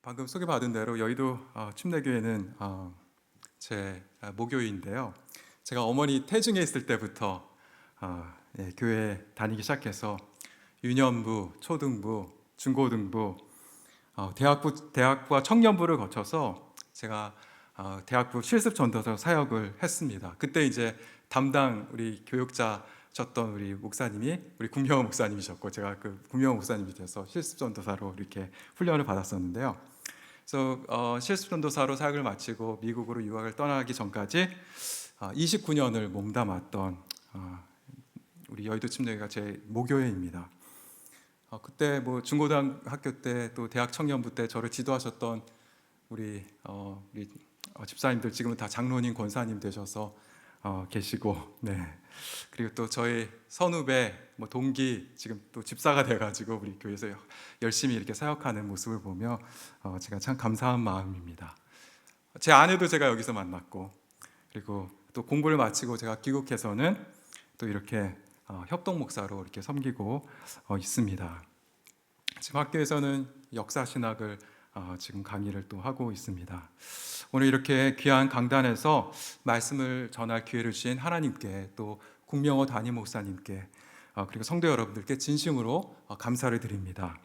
방금 소개받은 대로 여의도 침례교회는 제 모교인데요. 제가 어머니 태중에 있을 때부터 교회 다니기 시작해서 유년부, 초등부, 중고등부, 대학부와 청년부를 거쳐서 제가 대학부 실습 전도사 사역을 했습니다. 그때 이제 담당 우리 교육자셨던 우리 목사님이 우리 kumhyo 목사님이셨고, 제가 그 kumhyo 목사님이 돼서 실습 전도사로 이렇게 훈련을 받았었는데요. 그래서 실습 전도사로 사역을 마치고 미국으로 유학을 떠나기 전까지 29년을 몸담았던 우리 여의도 침례교회가 제 모교회입니다. 그때 뭐 중고등학교 때 또 대학 청년부 때 저를 지도하셨던 우리 집사님들, 지금은 다 장로님, 권사님 되셔서 계시고, 그리고 또 저희 선후배, 동기, 지금 또 집사가 돼가지고 우리 교회에서 열심히 이렇게 사역하는 모습을 보며 제가 참 감사한 마음입니다. 제 아내도 제가 여기서 만났고, 그리고 또 공부를 마치고 제가 귀국해서는 또 이렇게 협동 목사로 이렇게 섬기고 있습니다. 지금 학교에서는 역사 신학을 지금 강의를 또 하고 있습니다. 오늘 이렇게 귀한 강단에서 말씀을 전할 기회를 주신 하나님께, 또 국명호 담임 목사님께, 그리고 성도 여러분들께 진심으로 감사를 드립니다.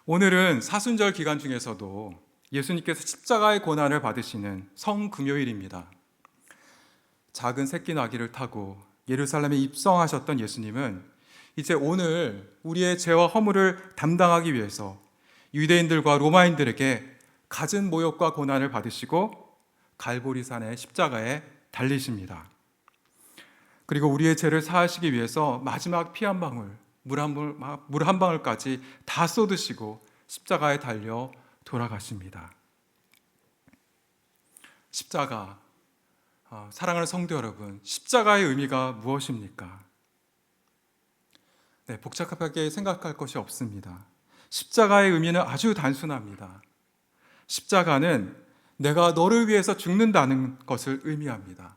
오늘은 사순절 기간 중에서도 예수님께서 십자가의 고난을 받으시는 성금요일입니다. 작은 새끼 나귀를 타고 예루살렘에 입성하셨던 예수님은 이제 오늘 우리의 죄와 허물을 담당하기 위해서 유대인들과 로마인들에게 갖은 모욕과 고난을 받으시고 갈보리산의 십자가에 달리십니다. 그리고 우리의 죄를 사하시기 위해서 마지막 피 한 방울, 물 한 방울까지 다 쏟으시고 십자가에 달려 돌아가십니다. 십자가, 사랑하는 성도 여러분, 십자가의 의미가 무엇입니까? 복잡하게 생각할 것이 없습니다. 십자가의 의미는 아주 단순합니다. 십자가는 내가 너를 위해서 죽는다는 것을 의미합니다.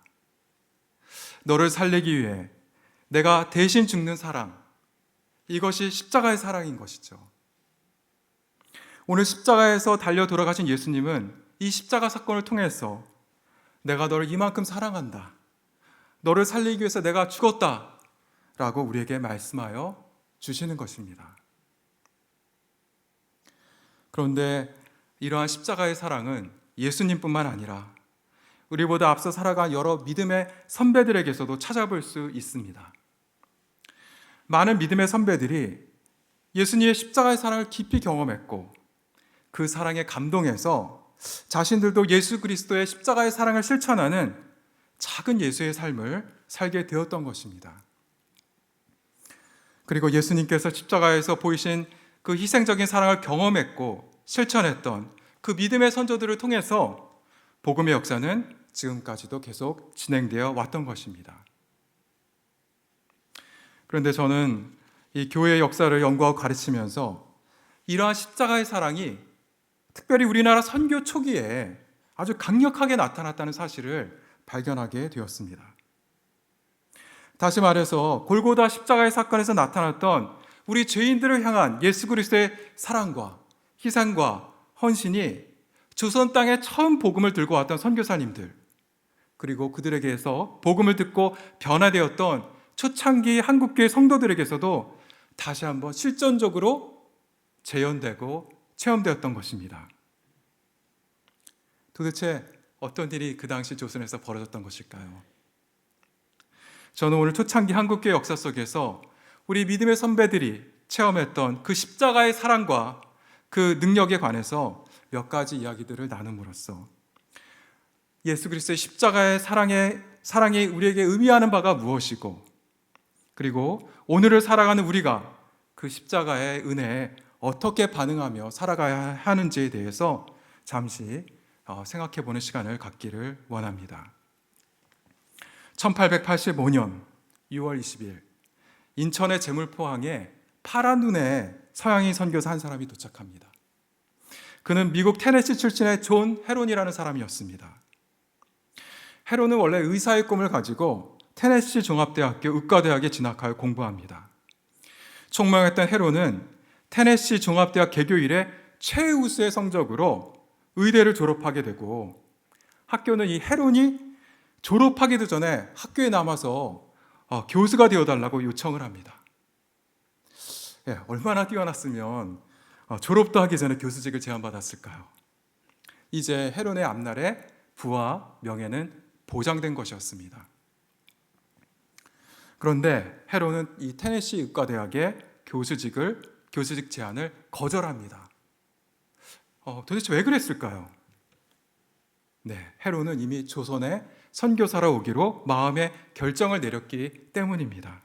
너를 살리기 위해 내가 대신 죽는 사랑, 이것이 십자가의 사랑인 것이죠. 오늘 십자가에서 달려 돌아가신 예수님은 이 십자가 사건을 통해서 내가 너를 이만큼 사랑한다, 너를 살리기 위해서 내가 죽었다 라고 우리에게 말씀하여 주시는 것입니다. 그런데 이러한 십자가의 사랑은 예수님뿐만 아니라 우리보다 앞서 살아간 여러 믿음의 선배들에게서도 찾아볼 수 있습니다. 많은 믿음의 선배들이 예수님의 십자가의 사랑을 깊이 경험했고, 그 사랑에 감동해서 자신들도 예수 그리스도의 십자가의 사랑을 실천하는 작은 예수의 삶을 살게 되었던 것입니다. 그리고 예수님께서 십자가에서 보이신 그 희생적인 사랑을 경험했고 실천했던 그 믿음의 선조들을 통해서 복음의 역사는 지금까지도 계속 진행되어 왔던 것입니다. 그런데 저는 이 교회의 역사를 연구하고 가르치면서 이러한 십자가의 사랑이 특별히 우리나라 선교 초기에 아주 강력하게 나타났다는 사실을 발견하게 되었습니다. 다시 말해서 골고다 십자가의 사건에서 나타났던 우리 죄인들을 향한 예수 그리스도의 사랑과 희생과 헌신이 조선 땅에 처음 복음을 들고 왔던 선교사님들, 그리고 그들에게서 복음을 듣고 변화되었던 초창기 한국교회 성도들에게서도 다시 한번 실전적으로 재현되고 체험되었던 것입니다. 도대체 어떤 일이 그 당시 조선에서 벌어졌던 것일까요? 저는 오늘 초창기 한국교회 역사 속에서 우리 믿음의 선배들이 체험했던 그 십자가의 사랑과 그 능력에 관해서 몇 가지 이야기들을 나눔으로써 예수 그리스도의 십자가의 사랑이 우리에게 의미하는 바가 무엇이고, 그리고 오늘을 살아가는 우리가 그 십자가의 은혜에 어떻게 반응하며 살아가야 하는지에 대해서 잠시 생각해보는 시간을 갖기를 원합니다. 1885년 6월 20일 인천의 제물포항에 파란 눈의 서양인 선교사 한 사람이 도착합니다. 그는 미국 테네시 출신의 존 헤론이라는 사람이었습니다. 헤론은 원래 의사의 꿈을 가지고 테네시 종합대학교 의과대학에 진학하여 공부합니다. 총명했던 헤론은 테네시 종합대학 개교 이래 최우수의 성적으로 의대를 졸업하게 되고, 학교는 이 헤론이 졸업하기도 전에 학교에 남아서 교수가 되어달라고 요청을 합니다. 얼마나 뛰어났으면 졸업도 하기 전에 교수직을 제안받았을까요? 이제 헤론의 앞날에 부와 명예는 보장된 것이었습니다. 그런데 헤론은 이 테네시 의과대학의 교수직 제안을 거절합니다. 도대체 왜 그랬을까요? 헤론은 이미 조선에 선교사로 오기로 마음의 결정을 내렸기 때문입니다.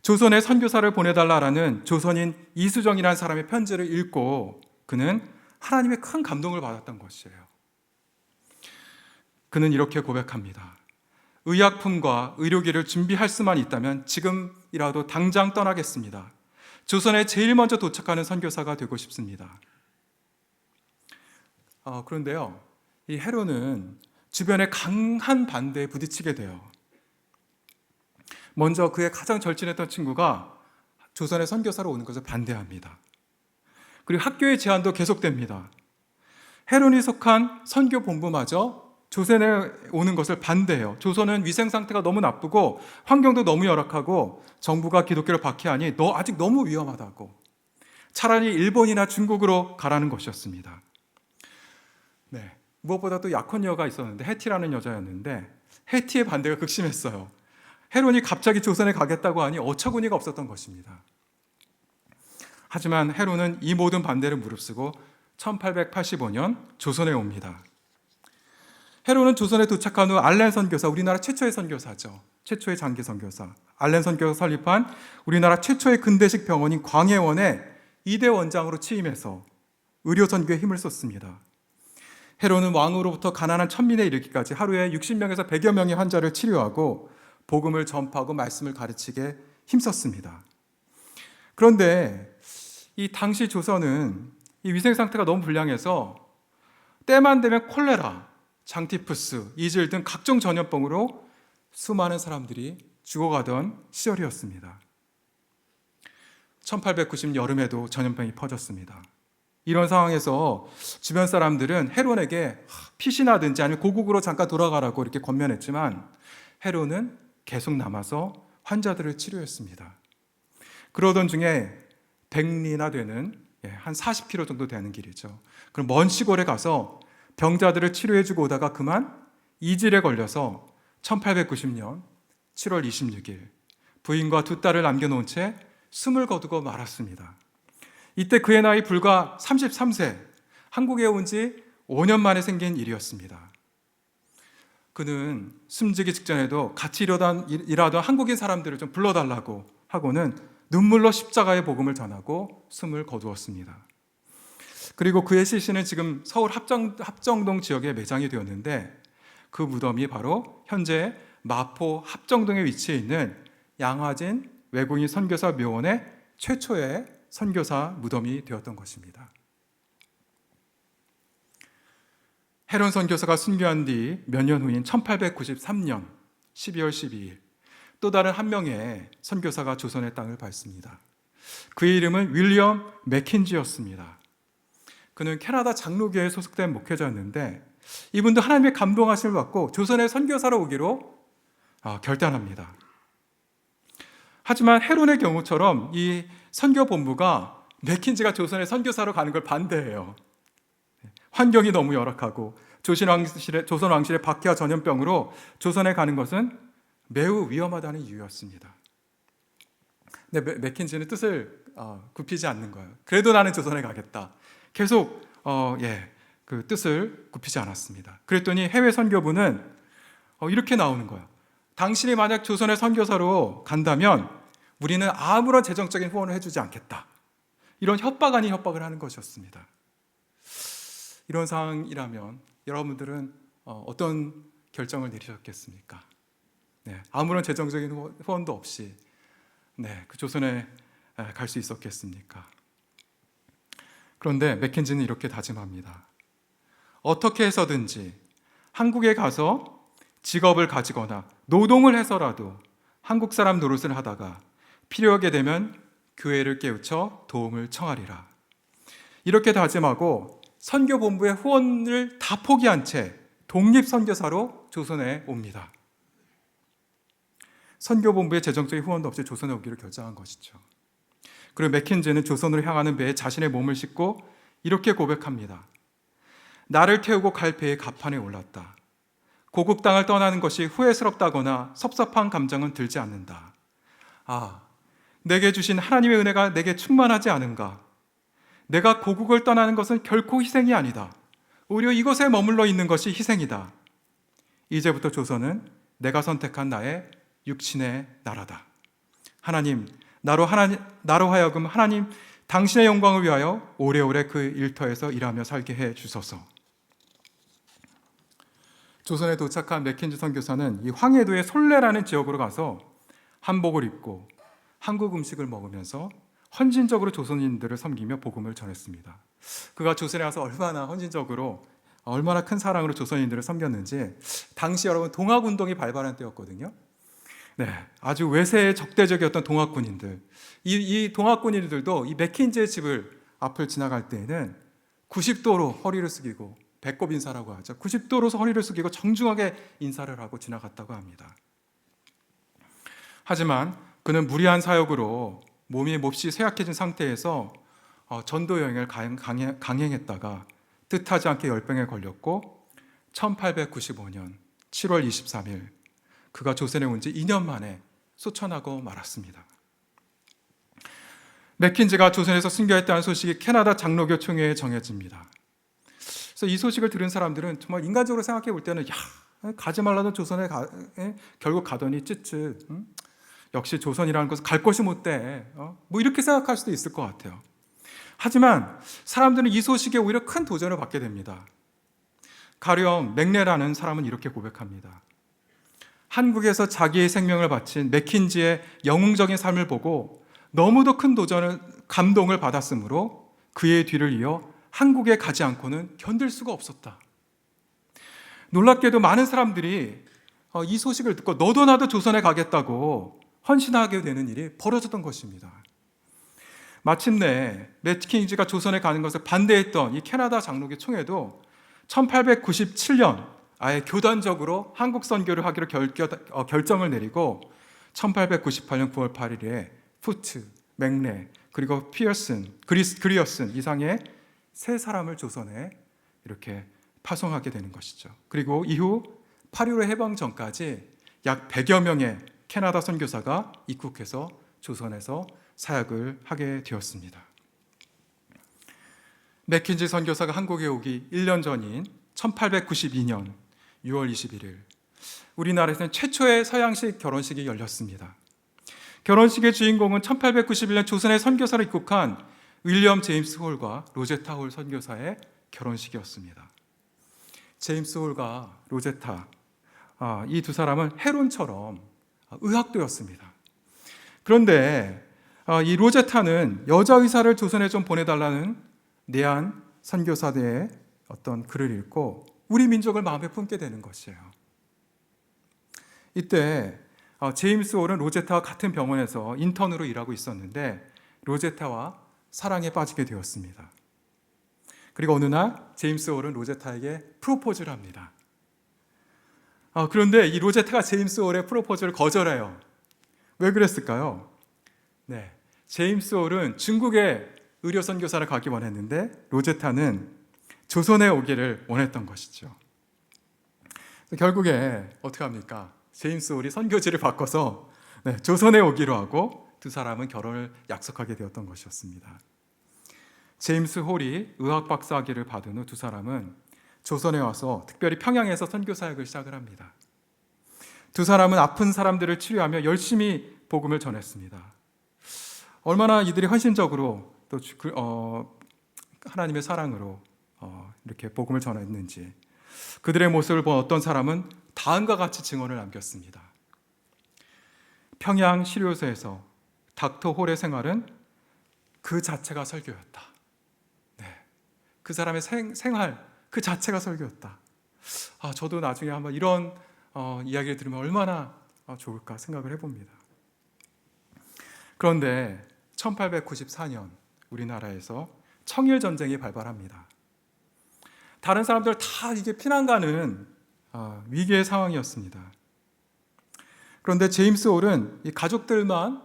조선에 선교사를 보내달라라는 조선인 이수정이라는 사람의 편지를 읽고 그는 하나님의 큰 감동을 받았던 것이에요. 그는 이렇게 고백합니다. 의약품과 의료기를 준비할 수만 있다면 지금이라도 당장 떠나겠습니다. 조선에 제일 먼저 도착하는 선교사가 되고 싶습니다. 그런데요, 이 헤론은 주변의 강한 반대에 부딪히게 돼요. 먼저 그의 가장 절친했던 친구가 조선의 선교사로 오는 것을 반대합니다. 그리고 학교의 제안도 계속됩니다. 헤론이 속한 선교본부마저 조선에 오는 것을 반대해요. 조선은 위생 상태가 너무 나쁘고 환경도 너무 열악하고 정부가 기독교를 박해하니 너 아직 너무 위험하다고, 차라리 일본이나 중국으로 가라는 것이었습니다. 무엇보다 또 약혼녀가 있었는데, 해티라는 여자였는데 해티의 반대가 극심했어요. 헤론이 갑자기 조선에 가겠다고 하니 어처구니가 없었던 것입니다. 하지만 헤론은 이 모든 반대를 무릅쓰고 1885년 조선에 옵니다. 헤론은 조선에 도착한 후 알렌 선교사, 우리나라 최초의 선교사죠. 최초의 장기 선교사 알렌 선교사 설립한 우리나라 최초의 근대식 병원인 광해원의 2대 원장으로 취임해서 의료 선교에 힘을 쏟습니다. 헤론은 왕으로부터 가난한 천민에 이르기까지 하루에 60명에서 100여 명의 환자를 치료하고 복음을 전파하고 말씀을 가르치게 힘썼습니다. 그런데 이 당시 조선은 이 위생 상태가 너무 불량해서 때만 되면 콜레라, 장티푸스, 이질 등 각종 전염병으로 수많은 사람들이 죽어가던 시절이었습니다. 1890 여름에도 전염병이 퍼졌습니다. 이런 상황에서 주변 사람들은 헤론에게 피신하든지 아니면 고국으로 잠깐 돌아가라고 이렇게 권면했지만 헤론은 계속 남아서 환자들을 치료했습니다. 그러던 중에 100리나 되는 한 40km 정도 되는 길이죠. 그럼 먼 시골에 가서 병자들을 치료해주고 오다가 그만 이질에 걸려서 1890년 7월 26일 부인과 2딸을 남겨놓은 채 숨을 거두고 말았습니다. 이때 그의 나이 불과 33세, 한국에 온 지 5년 만에 생긴 일이었습니다. 그는 숨지기 직전에도 같이 일하던 한국인 사람들을 좀 불러달라고 하고는 눈물로 십자가의 복음을 전하고 숨을 거두었습니다. 그리고 그의 시신은 지금 서울 합정동 지역에 매장이 되었는데 그 무덤이 바로 현재 마포 합정동에 위치해 있는 양화진 외국인 선교사 묘원의 최초의 선교사 무덤이 되었던 것입니다. 헤론 선교사가 순교한 뒤 몇 년 후인 1893년 12월 12일 또 다른 한 명의 선교사가 조선의 땅을 밟습니다. 그의 이름은 윌리엄 맥킨지였습니다. 그는 캐나다 장로교회에 소속된 목회자였는데 이분도 하나님의 감동하심을 받고 조선의 선교사로 오기로 결단합니다. 하지만 헤론의 경우처럼 이 선교본부가 맥킨지가 조선의 선교사로 가는 걸 반대해요. 환경이 너무 열악하고 조선 왕실의 박해와 전염병으로 조선에 가는 것은 매우 위험하다는 이유였습니다. 근데 맥킨지는 뜻을 굽히지 않는 거예요. 그래도 나는 조선에 가겠다. 계속 그 뜻을 굽히지 않았습니다. 그랬더니 해외 선교부는 이렇게 나오는 거예요. 당신이 만약 조선의 선교사로 간다면 우리는 아무런 재정적인 후원을 해주지 않겠다. 이런 협박 아닌 협박을 하는 것이었습니다. 이런 상황이라면 여러분들은 어떤 결정을 내리셨겠습니까? 아무런 재정적인 후원도 없이 그 조선에 갈 수 있었겠습니까? 그런데 맥켄지는 이렇게 다짐합니다. 어떻게 해서든지 한국에 가서 직업을 가지거나 노동을 해서라도 한국 사람 노릇을 하다가 필요하게 되면 교회를 깨우쳐 도움을 청하리라. 이렇게 다짐하고 선교본부의 후원을 다 포기한 채 독립선교사로 조선에 옵니다. 선교본부의 재정적인 후원도 없이 조선에 오기로 결정한 것이죠. 그리고 맥킨지는 조선으로 향하는 배에 자신의 몸을 싣고 이렇게 고백합니다. 나를 태우고 갈 배의 갑판에 올랐다. 고국 땅을 떠나는 것이 후회스럽다거나 섭섭한 감정은 들지 않는다. 내게 주신 하나님의 은혜가 내게 충만하지 않은가? 내가 고국을 떠나는 것은 결코 희생이 아니다. 오히려 이곳에 머물러 있는 것이 희생이다. 이제부터 조선은 내가 선택한 나의 육신의 나라다. 하나님, 나로 하여금 하나님 당신의 영광을 위하여 오래오래 그 일터에서 일하며 살게 해 주소서. 조선에 도착한 맥킨지 선교사는 이 황해도의 솔레라는 지역으로 가서 한복을 입고 한국 음식을 먹으면서 헌신적으로 조선인들을 섬기며 복음을 전했습니다. 그가 조선에 와서 얼마나 헌신적으로 얼마나 큰 사랑으로 조선인들을 섬겼는지 당시 여러분 동학운동이 발발한 때였거든요. 아주 외세에 적대적이었던 동학군인들, 이 동학군인들도 이 맥킨지의 집을 앞을 지나갈 때에는 90도로 허리를 숙이고, 배꼽 인사라고 하죠. 90도로 허리를 숙이고 정중하게 인사를 하고 지나갔다고 합니다. 하지만 그는 무리한 사역으로 몸이 몹시 쇠약해진 상태에서 전도 여행을 강행했다가 뜻하지 않게 열병에 걸렸고 1895년 7월 23일 그가 조선에 온 지 2년 만에 소천하고 말았습니다. 맥킨지가 조선에서 순교했다는 소식이 캐나다 장로교 총회에 전해집니다. 그래서 이 소식을 들은 사람들은 정말 인간적으로 생각해 볼 때는 가지 말라던 조선에 결국 가더니 쯧쯧 역시 조선이라는 것은 갈 곳이 못 돼. 뭐 이렇게 생각할 수도 있을 것 같아요. 하지만 사람들은 이 소식에 오히려 큰 도전을 받게 됩니다. 가령 맥레라는 사람은 이렇게 고백합니다. 한국에서 자기의 생명을 바친 맥킨지의 영웅적인 삶을 보고 너무도 큰 감동을 받았으므로 그의 뒤를 이어 한국에 가지 않고는 견딜 수가 없었다. 놀랍게도 많은 사람들이 이 소식을 듣고 너도 나도 조선에 가겠다고 헌신하게 되는 일이 벌어졌던 것입니다. 마침내 맥킨지가 조선에 가는 것을 반대했던 이 캐나다 장로교 총회도 1897년 아예 교단적으로 한국 선교를 하기로 결정을 내리고 1898년 9월 8일에 푸트, 맥레, 그리고 그리어슨 이상의 세 사람을 조선에 이렇게 파송하게 되는 것이죠. 그리고 이후 8.15 해방 전까지 약 100여 명의 캐나다 선교사가 입국해서 조선에서 사역을 하게 되었습니다. 맥킨지 선교사가 한국에 오기 1년 전인 1892년 6월 21일 우리나라에서는 최초의 서양식 결혼식이 열렸습니다. 결혼식의 주인공은 1891년 조선의 선교사로 입국한 윌리엄 제임스 홀과 로제타 홀 선교사의 결혼식이었습니다. 제임스 홀과 로제타, 이 두 사람은 해론처럼 의학도였습니다. 그런데 이 로제타는 여자 의사를 조선에 좀 보내달라는 내한 선교사대의 어떤 글을 읽고 우리 민족을 마음에 품게 되는 것이에요. 이때 제임스 홀은 로제타와 같은 병원에서 인턴으로 일하고 있었는데 로제타와 사랑에 빠지게 되었습니다. 그리고 어느 날 제임스 홀은 로제타에게 프로포즈를 합니다. 그런데 이 로제타가 제임스 홀의 프로포즈를 거절해요. 왜 그랬을까요? 제임스 홀은 중국에 의료 선교사를 가기 원했는데 로제타는 조선에 오기를 원했던 것이죠. 결국에 어떻게 합니까? 제임스 홀이 선교지를 바꿔서 조선에 오기로 하고 두 사람은 결혼을 약속하게 되었던 것이었습니다. 제임스 홀이 의학 박사학위를 받은 후 두 사람은 조선에 와서 특별히 평양에서 선교 사역을 시작을 합니다. 두 사람은 아픈 사람들을 치료하며 열심히 복음을 전했습니다. 얼마나 이들이 헌신적으로 또 하나님의 사랑으로 이렇게 복음을 전했는지 그들의 모습을 본 어떤 사람은 다음과 같이 증언을 남겼습니다. 평양 시료소에서 닥터 홀의 생활은 그 자체가 설교였다. 그 사람의 생활 그 자체가 설교였다. 저도 나중에 한번 이런 이야기를 들으면 얼마나 좋을까 생각을 해봅니다. 그런데 1894년 우리나라에서 청일 전쟁이 발발합니다. 다른 사람들 다 이게 피난 가는 위기의 상황이었습니다. 그런데 제임스 홀은 이 가족들만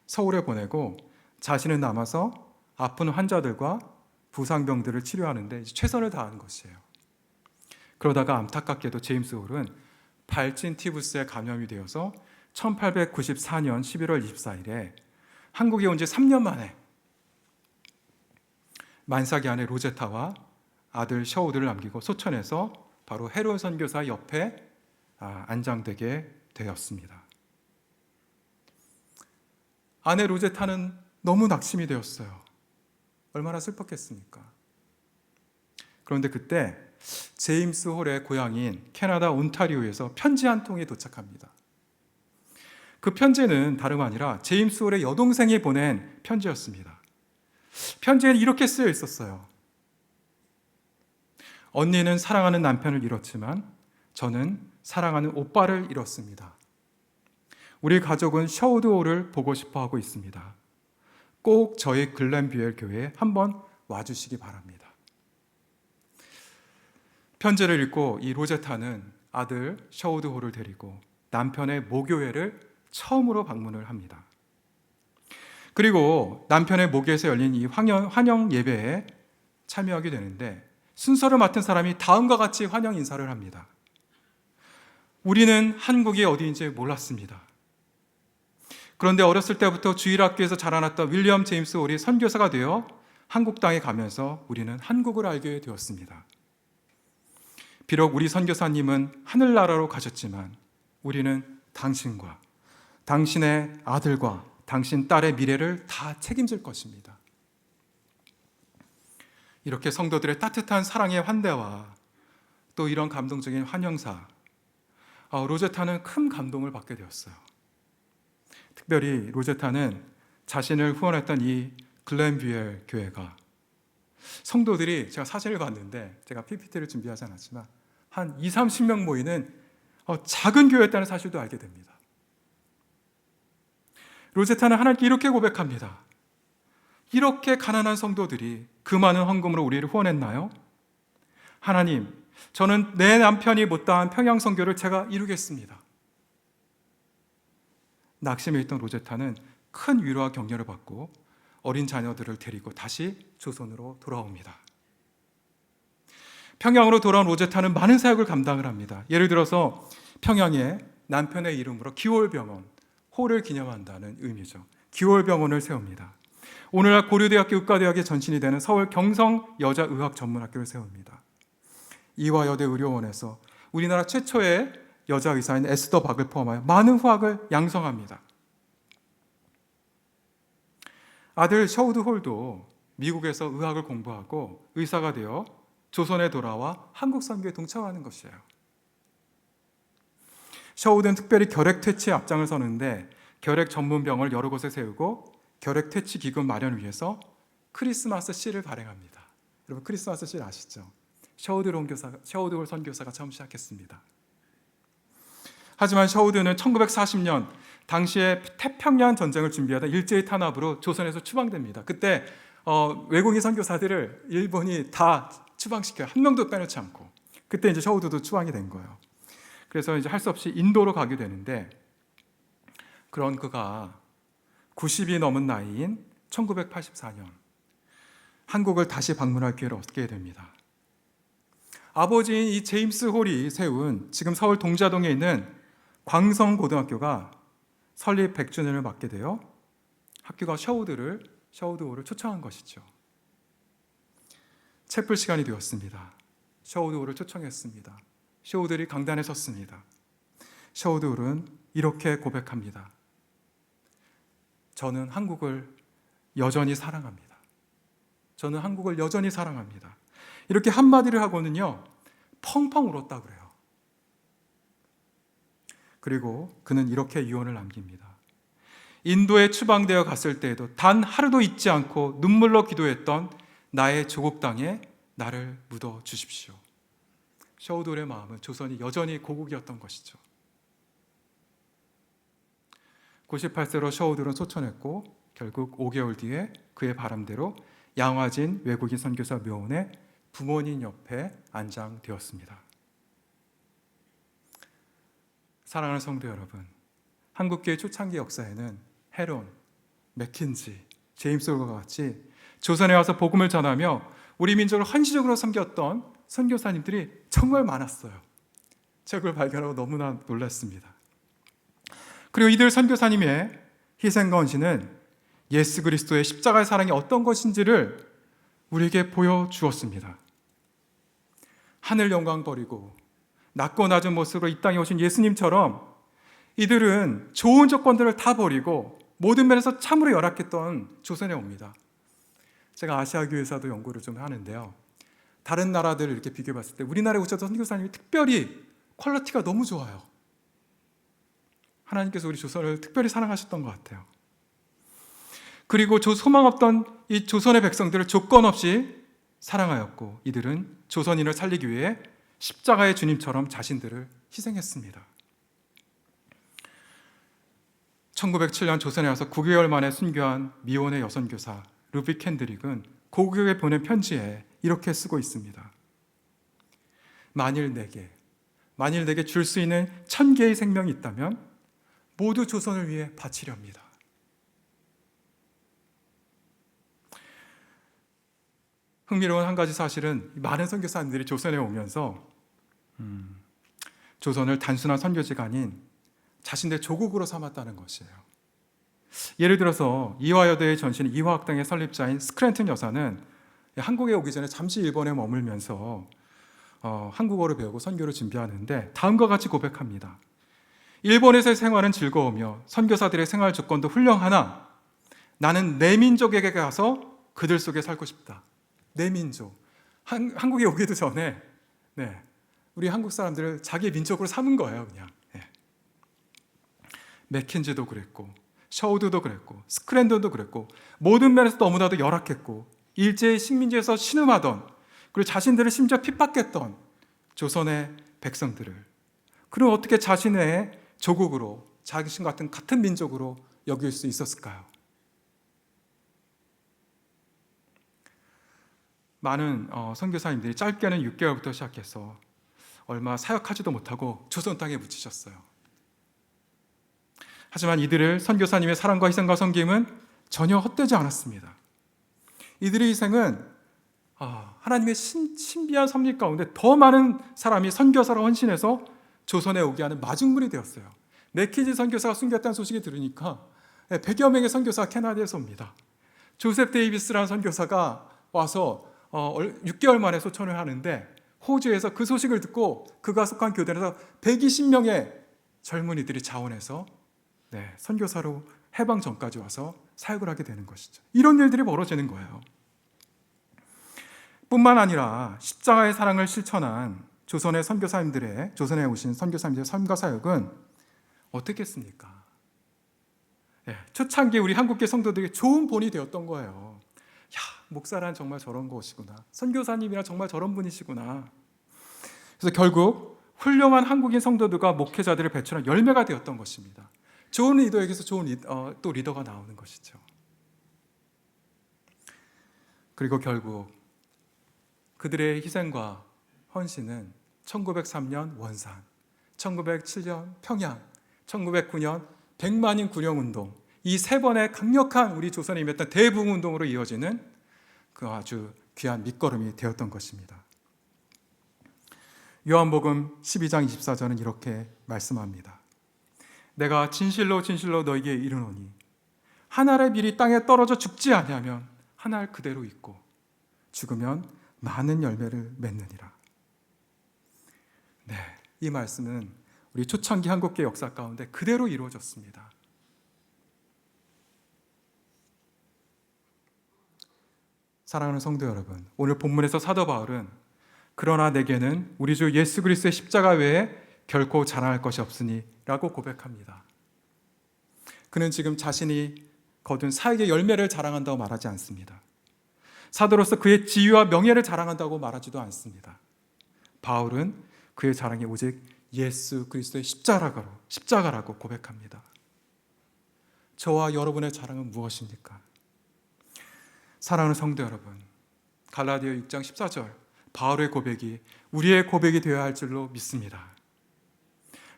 서울에 보내고 자신은 남아서 아픈 환자들과 부상병들을 치료하는데 최선을 다하는 것이에요. 그러다가 안타깝게도 제임스 홀은 발진 티푸스에 감염이 되어서 1894년 11월 24일에 한국에 온 지 3년 만에 만삭이 아내 로제타와 아들 셔우드를 남기고 소천에서 바로 헤론 선교사 옆에 안장되게 되었습니다. 아내 로제타는 너무 낙심이 되었어요. 얼마나 슬펐겠습니까? 그런데 그때 제임스 홀의 고향인 캐나다 온타리오에서 편지 한 통이 도착합니다. 그 편지는 다름 아니라 제임스 홀의 여동생이 보낸 편지였습니다. 편지에는 이렇게 쓰여 있었어요. 언니는 사랑하는 남편을 잃었지만 저는 사랑하는 오빠를 잃었습니다. 우리 가족은 셔우드 홀을 보고 싶어 하고 있습니다. 꼭 저희 글렌뷰엘 교회에 한번 와주시기 바랍니다. 편지를 읽고 이 로제타는 아들 셔우드 홀을 데리고 남편의 모교회를 처음으로 방문을 합니다. 그리고 남편의 모교에서 열린 이 환영 예배에 참여하게 되는데 순서를 맡은 사람이 다음과 같이 환영 인사를 합니다. 우리는 한국이 어디인지 몰랐습니다. 그런데 어렸을 때부터 주일학교에서 자라났던 윌리엄 제임스 홀이 선교사가 되어 한국 땅에 가면서 우리는 한국을 알게 되었습니다. 비록 우리 선교사님은 하늘나라로 가셨지만 우리는 당신과 당신의 아들과 당신 딸의 미래를 다 책임질 것입니다. 이렇게 성도들의 따뜻한 사랑의 환대와 또 이런 감동적인 환영사, 로제타는 큰 감동을 받게 되었어요. 특별히 로제타는 자신을 후원했던 이 글렌뷰엘 교회가 성도들이, 제가 사진을 봤는데 제가 PPT를 준비하지 않았지만 한 20-30명 모이는 작은 교회였다는 사실도 알게 됩니다. 로제타는 하나님께 이렇게 고백합니다. 이렇게 가난한 성도들이 그 많은 헌금으로 우리를 후원했나요? 하나님, 저는 내 남편이 못다한 평양 선교를 제가 이루겠습니다. 낙심해 있던 로제타는 큰 위로와 격려를 받고 어린 자녀들을 데리고 다시 조선으로 돌아옵니다. 평양으로 돌아온 로제타는 많은 사역을 감당을 합니다. 예를 들어서 평양에 남편의 이름으로 기월병원, 홀을 기념한다는 의미죠. 기월병원을 세웁니다. 오늘날 고려대학교 의과대학의 전신이 되는 서울 경성여자의학전문학교를 세웁니다. 이화여대 의료원에서 우리나라 최초의 여자 의사인 에스더 박을 포함하여 많은 후학을 양성합니다. 아들 셔우드 홀도 미국에서 의학을 공부하고 의사가 되어 조선에 돌아와 한국 선교에 동참하는 것이에요. 셔우드는 특별히 결핵 퇴치에 앞장을 서는데 결핵 전문 병원을 여러 곳에 세우고 결핵 퇴치 기금 마련을 위해서 크리스마스 씨를 발행합니다. 여러분 크리스마스 씨 아시죠? 셔우드 홀 선교사가 처음 시작했습니다. 하지만 셔우드는 1940년 당시에 태평양 전쟁을 준비하다 일제의 탄압으로 조선에서 추방됩니다. 그때 외국인 선교사들을 일본이 다 추방시켜요. 한 명도 빼놓지 않고. 그때 이제 셔우드도 추방이 된 거예요. 그래서 이제 할 수 없이 인도로 가게 되는데, 그런 그가 90이 넘은 나이인 1984년 한국을 다시 방문할 기회를 얻게 됩니다. 아버지인 이 제임스 홀이 세운 지금 서울 동자동에 있는 광성고등학교가 설립 100주년을 맞게 되어 학교가 셔우드 홀을 초청한 것이죠. 채플 시간이 되었습니다. 셔우드 홀을 초청했습니다. 셔우드 홀이 강단에 섰습니다. 셔우드 홀은 이렇게 고백합니다. 저는 한국을 여전히 사랑합니다. 저는 한국을 여전히 사랑합니다. 이렇게 한마디를 하고는요, 펑펑 울었다고 그래요. 그리고 그는 이렇게 유언을 남깁니다. 인도에 추방되어 갔을 때에도 단 하루도 잊지 않고 눈물로 기도했던 나의 조국 땅에 나를 묻어 주십시오. 셔우드 홀의 마음은 조선이 여전히 고국이었던 것이죠. 98세로 셔우드 홀은 소천했고 결국 5개월 뒤에 그의 바람대로 양화진 외국인 선교사 묘원의 부모님 옆에 안장되었습니다. 사랑하는 성도 여러분, 한국교회 초창기 역사에는 헤론, 맥킨지, 제임스 올과 같이 조선에 와서 복음을 전하며 우리 민족을 헌신적으로 섬겼던 선교사님들이 정말 많았어요. 제가 그걸 발견하고 너무나 놀랐습니다. 그리고 이들 선교사님의 희생과 헌신은 예수 그리스도의 십자가의 사랑이 어떤 것인지를 우리에게 보여주었습니다. 하늘 영광 버리고 낮고 낮은 모습으로 이 땅에 오신 예수님처럼 이들은 좋은 조건들을 다 버리고 모든 면에서 참으로 열악했던 조선에 옵니다. 제가 아시아 교회사도 연구를 좀 하는데요, 다른 나라들을 이렇게 비교해 봤을 때 우리나라에 오셨던 선교사님이 특별히 퀄리티가 너무 좋아요. 하나님께서 우리 조선을 특별히 사랑하셨던 것 같아요. 그리고 소망 없던 이 조선의 백성들을 조건 없이 사랑하였고, 이들은 조선인을 살리기 위해 십자가의 주님처럼 자신들을 희생했습니다. 1907년 조선에 와서 9개월 만에 순교한 미혼의 여선교사 루비 캔드릭은 고국에 보낸 편지에 이렇게 쓰고 있습니다. 만일 내게 줄 수 있는 1000개의 생명이 있다면 모두 조선을 위해 바치렵니다. 흥미로운 한 가지 사실은 많은 선교사님들이 조선에 오면서 조선을 단순한 선교지가 아닌 자신의 조국으로 삼았다는 것이에요. 예를 들어서 이화여대의 전신 이화학당의 설립자인 스크랜튼 여사는 한국에 오기 전에 잠시 일본에 머물면서 한국어를 배우고 선교를 준비하는데 다음과 같이 고백합니다. 일본에서의 생활은 즐거우며 선교사들의 생활 조건도 훌륭하나 나는 내 민족에게 가서 그들 속에 살고 싶다. 내 민족. 한국에 오기도 전에 우리 한국 사람들을 자기 민족으로 삼은 거예요, 그냥. 맥킨지도 그랬고, 셔우드도 그랬고, 스크랜던도 그랬고, 모든 면에서 너무나도 열악했고, 일제의 식민지에서 신음하던, 그리고 자신들을 심지어 핍박했던 조선의 백성들을, 그럼 어떻게 자신의 조국으로, 자신 같은 민족으로 여길 수 있었을까요? 많은 선교사님들이 짧게는 6개월부터 시작해서 얼마 사역하지도 못하고 조선 땅에 묻히셨어요. 하지만 이들을 선교사님의 사랑과 희생과 섬김은 전혀 헛되지 않았습니다. 이들의 희생은 하나님의 신비한 섭리 가운데 더 많은 사람이 선교사로 헌신해서 조선에 오게 하는 마중물이 되었어요. 맥킨지 선교사가 순교했다는 소식이 들으니까 100여 명의 선교사가 캐나다에서 옵니다. 조셉 데이비스라는 선교사가 와서 6개월 만에 소천을 하는데, 호주에서 그 소식을 듣고 그가 속한 교단에서 120명의 젊은이들이 자원해서 선교사로 해방 전까지 와서 사역을 하게 되는 것이죠. 이런 일들이 벌어지는 거예요. 뿐만 아니라 십자가의 사랑을 실천한 조선에 오신 선교사님들의 삶과 사역은 어떻겠습니까? 초창기 우리 한국계 성도들에게 좋은 본이 되었던 거예요. 목사란 정말 저런 것이구나. 선교사님이란 정말 저런 분이시구나. 그래서 결국 훌륭한 한국인 성도들과 목회자들을 배출한 열매가 되었던 것입니다. 좋은 리더에게서 좋은 또 리더가 나오는 것이죠. 그리고 결국 그들의 희생과 헌신은 1903년 원산, 1907년 평양, 1909년 백만인 구령운동, 이 세 번의 강력한 우리 조선에 임했던 대부흥운동으로 이어지는 그 아주 귀한 밑거름이 되었던 것입니다. 요한복음 12장 24절은 이렇게 말씀합니다. 내가 진실로 진실로 너에게 이르노니 한 알의 밀이 땅에 떨어져 죽지 아니하면 한 알 그대로 있고 죽으면 많은 열매를 맺느니라. 이 말씀은 우리 초창기 한국교회 역사 가운데 그대로 이루어졌습니다. 사랑하는 성도 여러분, 오늘 본문에서 사도 바울은 그러나 내게는 우리 주 예수 그리스도의 십자가 외에 결코 자랑할 것이 없으니 라고 고백합니다. 그는 지금 자신이 거둔 사역의 열매를 자랑한다고 말하지 않습니다. 사도로서 그의 지위와 명예를 자랑한다고 말하지도 않습니다. 바울은 그의 자랑이 오직 예수 그리스도의 십자가라고 고백합니다. 저와 여러분의 자랑은 무엇입니까? 사랑하는 성도 여러분, 갈라디아 6장 14절 바울의 고백이 우리의 고백이 되어야 할 줄로 믿습니다.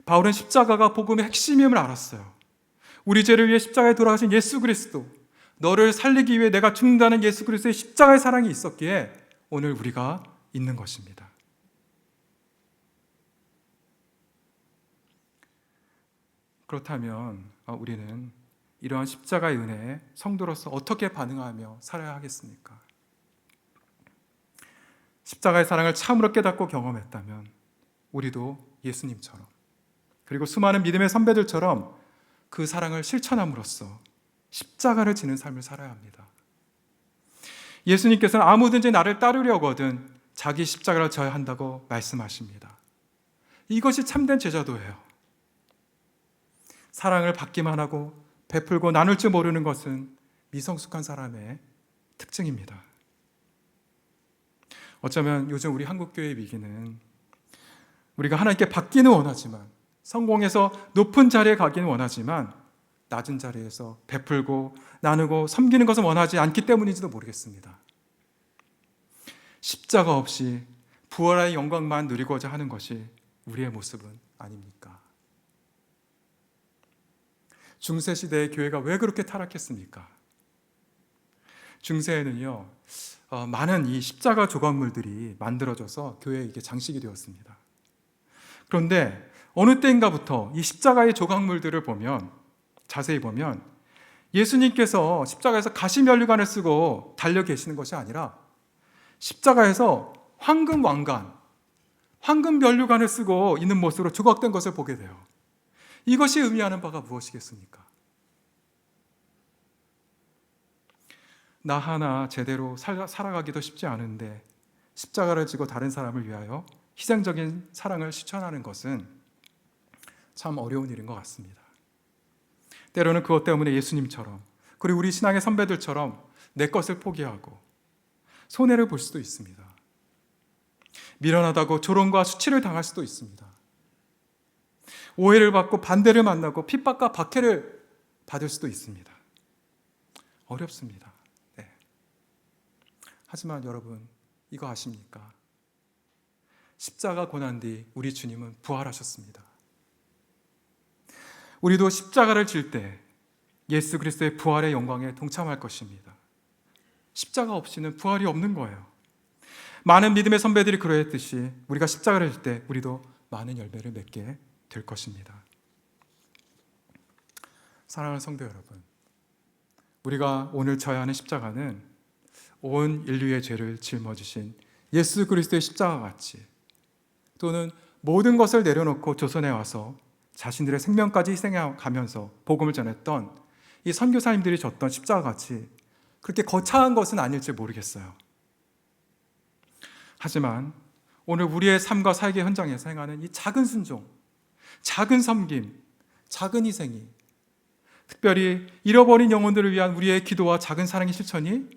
바울은 십자가가 복음의 핵심임을 알았어요. 우리 죄를 위해 십자가에 돌아가신 예수 그리스도, 너를 살리기 위해 내가 죽는다는 예수 그리스도의 십자가의 사랑이 있었기에 오늘 우리가 있는 것입니다. 그렇다면 우리는 이러한 십자가의 은혜에 성도로서 어떻게 반응하며 살아야 하겠습니까? 십자가의 사랑을 참으로 깨닫고 경험했다면 우리도 예수님처럼, 그리고 수많은 믿음의 선배들처럼 그 사랑을 실천함으로써 십자가를 지는 삶을 살아야 합니다. 예수님께서는 아무든지 나를 따르려거든 자기 십자가를 져야 한다고 말씀하십니다. 이것이 참된 제자도예요. 사랑을 받기만 하고 베풀고 나눌 줄 모르는 것은 미성숙한 사람의 특징입니다. 어쩌면 요즘 우리 한국교회의 위기는 우리가 하나님께 받기는 원하지만, 성공해서 높은 자리에 가기는 원하지만 낮은 자리에서 베풀고 나누고 섬기는 것을 원하지 않기 때문인지도 모르겠습니다. 십자가 없이 부활의 영광만 누리고자 하는 것이 우리의 모습은 아닙니까? 중세시대의 교회가 왜 그렇게 타락했습니까? 중세에는요, 많은 이 십자가 조각물들이 만들어져서 교회에 이게 장식이 되었습니다. 그런데 어느 때인가부터 이 십자가의 조각물들을 보면, 자세히 보면 예수님께서 십자가에서 가시면류관을 쓰고 달려 계시는 것이 아니라 십자가에서 황금 왕관, 황금 면류관을 쓰고 있는 모습으로 조각된 것을 보게 돼요. 이것이 의미하는 바가 무엇이겠습니까? 나 하나 제대로 살아가기도 쉽지 않은데 십자가를 지고 다른 사람을 위하여 희생적인 사랑을 실천하는 것은 참 어려운 일인 것 같습니다. 때로는 그것 때문에 예수님처럼, 그리고 우리 신앙의 선배들처럼 내 것을 포기하고 손해를 볼 수도 있습니다. 미련하다고 조롱과 수치를 당할 수도 있습니다. 오해를 받고 반대를 만나고 핍박과 박해를 받을 수도 있습니다. 어렵습니다. 네. 하지만 여러분, 이거 아십니까? 십자가 고난 뒤 우리 주님은 부활하셨습니다. 우리도 십자가를 질 때 예수 그리스도의 부활의 영광에 동참할 것입니다. 십자가 없이는 부활이 없는 거예요. 많은 믿음의 선배들이 그러했듯이 우리가 십자가를 질 때 우리도 많은 열매를 맺게 될 것입니다. 사랑하는 성도 여러분, 우리가 오늘 져야 하는 십자가는 온 인류의 죄를 짊어지신 예수 그리스도의 십자가 같이, 또는 모든 것을 내려놓고 조선에 와서 자신들의 생명까지 희생해 가면서 복음을 전했던 이 선교사님들이 졌던 십자가 같이 그렇게 거창한 것은 아닐지 모르겠어요. 하지만 오늘 우리의 삶과 사역의 현장에서 행하는 이 작은 순종, 작은 섬김, 작은 희생이, 특별히 잃어버린 영혼들을 위한 우리의 기도와 작은 사랑의 실천이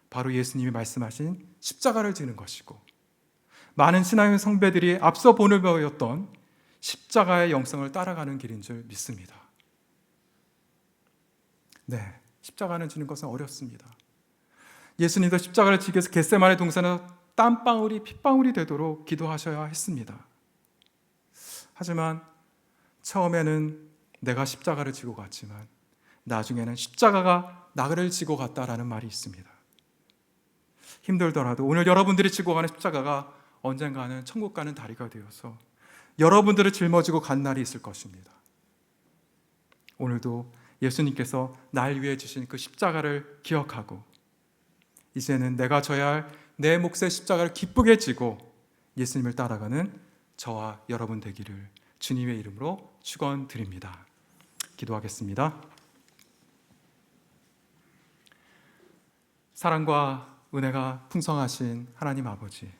바로 예수님이 말씀하신 십자가를 지는 것이고, 많은 신앙의 성배들이 앞서 본을 보였던 십자가의 영성을 따라가는 길인 줄 믿습니다. 네, 십자가는 지는 것은 어렵습니다. 예수님도 십자가를 지기 위해서 겟세마네 동산에서 땀방울이 핏방울이 되도록 기도하셔야 했습니다. 하지만 처음에는 내가 십자가를 지고 갔지만 나중에는 십자가가 나를 지고 갔다라는 말이 있습니다. 힘들더라도 오늘 여러분들이 지고 가는 십자가가 언젠가는 천국 가는 다리가 되어서 여러분들을 짊어지고 간 날이 있을 것입니다. 오늘도 예수님께서 날 위해 주신 그 십자가를 기억하고 이제는 내가 져야 할 내 몫의 십자가를 기쁘게 지고 예수님을 따라가는 저와 여러분 되기를 주님의 이름으로 축원드립니다. 기도하겠습니다. 사랑과 은혜가 풍성하신 하나님 아버지,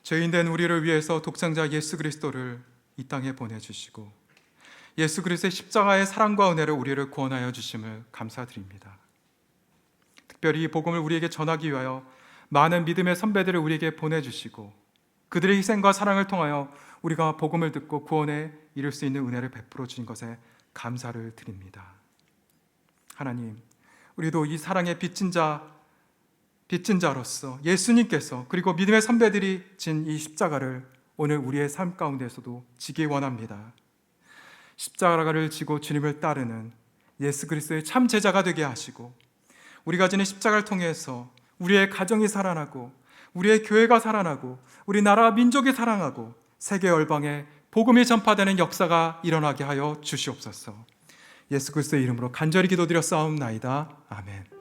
죄인된 우리를 위해서 독생자 예수 그리스도를 이 땅에 보내주시고 예수 그리스도의 십자가의 사랑과 은혜로 우리를 구원하여 주심을 감사드립니다. 특별히 이 복음을 우리에게 전하기 위하여 많은 믿음의 선배들을 우리에게 보내주시고 그들의 희생과 사랑을 통하여 우리가 복음을 듣고 구원에 이를 수 있는 은혜를 베풀어 주신 것에 감사를 드립니다. 하나님, 우리도 이 사랑의 빚진 자로서 예수님께서 그리고 믿음의 선배들이 진 이 십자가를 오늘 우리의 삶 가운데서도 지기 원합니다. 십자가를 지고 주님을 따르는 예수 그리스도의 참 제자가 되게 하시고, 우리가 지는 십자가를 통해서 우리의 가정이 살아나고, 우리의 교회가 살아나고, 우리 나라 민족이 살아나고, 세계 열방에 복음이 전파되는 역사가 일어나게 하여 주시옵소서. 예수 그리스도의 이름으로 간절히 기도드려 싸움나이다. 아멘.